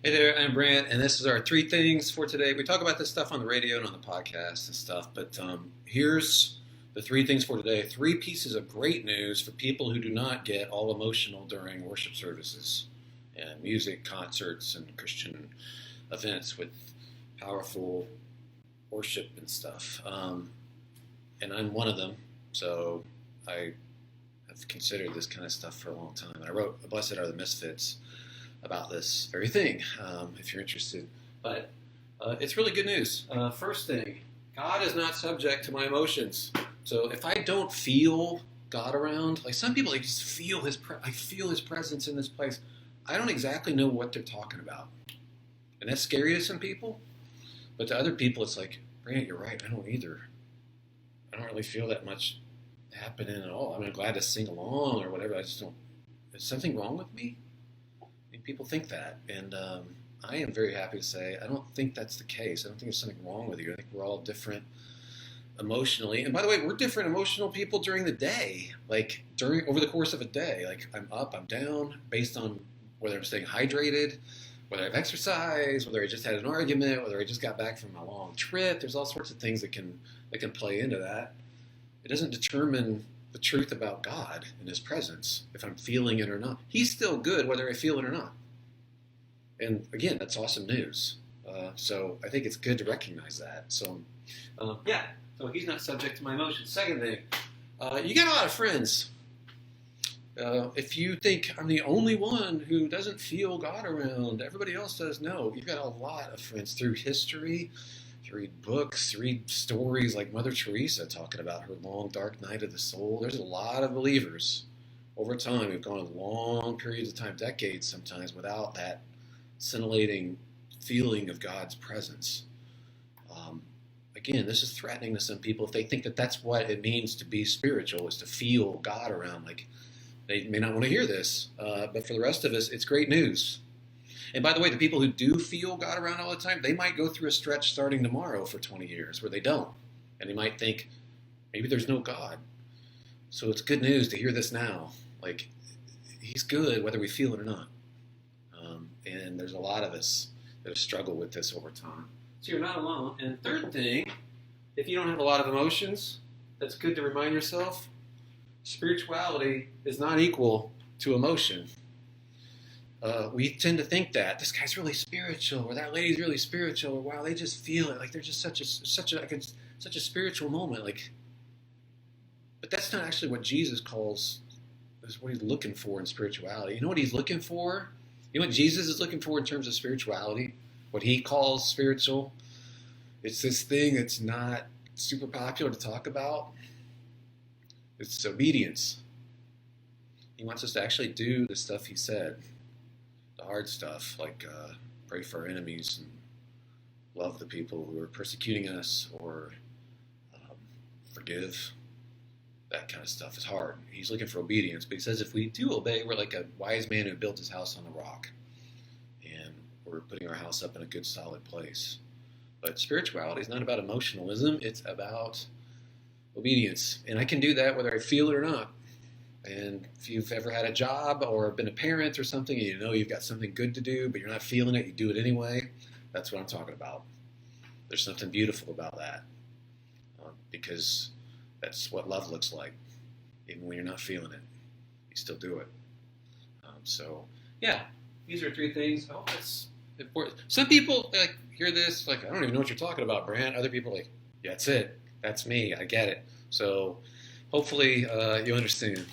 Hey there, I'm Brant, and this is our three things for today. We talk about this stuff on the radio and on the podcast and stuff, but here's the three things for today. Three pieces of great news for people who do not get all emotional during worship services and music, concerts, and Christian events with powerful worship and stuff. And I'm one of them, so I have considered this kind of stuff for a long time. I wrote Blessed Are the Misfits about this very thing, if you're interested. But it's really good news. First thing, God is not subject to my emotions. So if I don't feel God around, like some people, just feel I feel His presence in this place. I don't exactly know what they're talking about, and that's scary to some people. But to other people, it's like, Brant, you're right. I don't either. I don't really feel that much happening at all. I mean, I'm glad to sing along or whatever. I just don't. Is something wrong with me? People think that, and I am very happy to say I don't think that's the case. I don't think there's something wrong with you. I think we're all different emotionally. And by the way, we're different emotional people during the day, like over the course of a day. Like I'm up, I'm down, based on whether I'm staying hydrated, whether I've exercised, whether I just had an argument, whether I just got back from a long trip. There's all sorts of things that can play into that. It doesn't determine the truth about God and His presence, if I'm feeling it or not. He's still good whether I feel it or not. And again, that's awesome news. So I think it's good to recognize that. So so He's not subject to my emotions. Second thing, you got a lot of friends. If you think I'm the only one who doesn't feel God around, everybody else does. No, you've got a lot of friends through history. You read books, read stories like Mother Teresa talking about her long, dark night of the soul. There's a lot of believers over time who've gone long periods of time, decades sometimes, without that scintillating feeling of God's presence. Again, this is threatening to some people if they think that that's what it means to be spiritual, is to feel God around. Like, they may not want to hear this, but for the rest of us, it's great news. And by the way, the people who do feel God around all the time, they might go through a stretch starting tomorrow for 20 years where they don't. And they might think, maybe there's no God. So it's good news to hear this now. Like, He's good whether we feel it or not. And there's a lot of us that have struggled with this over time. So you're not alone. And third thing, if you don't have a lot of emotions, that's good to remind yourself, spirituality is not equal to emotion. We tend to think that this guy's really spiritual, or that lady's really spiritual, or wow, they just feel it, like they're just such a spiritual moment. Like, but that's not actually what Jesus calls. Is what He's looking for in spirituality. You know what He's looking for? You know what Jesus is looking for in terms of spirituality? What He calls spiritual? It's this thing that's not super popular to talk about. It's obedience. He wants us to actually do the stuff He said. The hard stuff, like pray for our enemies and love the people who are persecuting us, or forgive. That kind of stuff is hard. He's looking for obedience, but He says if we do obey, we're like a wise man who built his house on the rock, and we're putting our house up in a good, solid place. But spirituality is not about emotionalism. It's about obedience, and I can do that whether I feel it or not. And if you've ever had a job or been a parent or something, and you know you've got something good to do, but you're not feeling it, you do it anyway. That's what I'm talking about. There's something beautiful about that, because that's what love looks like. Even when you're not feeling it, you still do it. These are three things. I hope that's important. Some people like hear this, like, I don't even know what you're talking about, Brant. Other people are like, yeah, that's it. That's me. I get it. So hopefully you understand.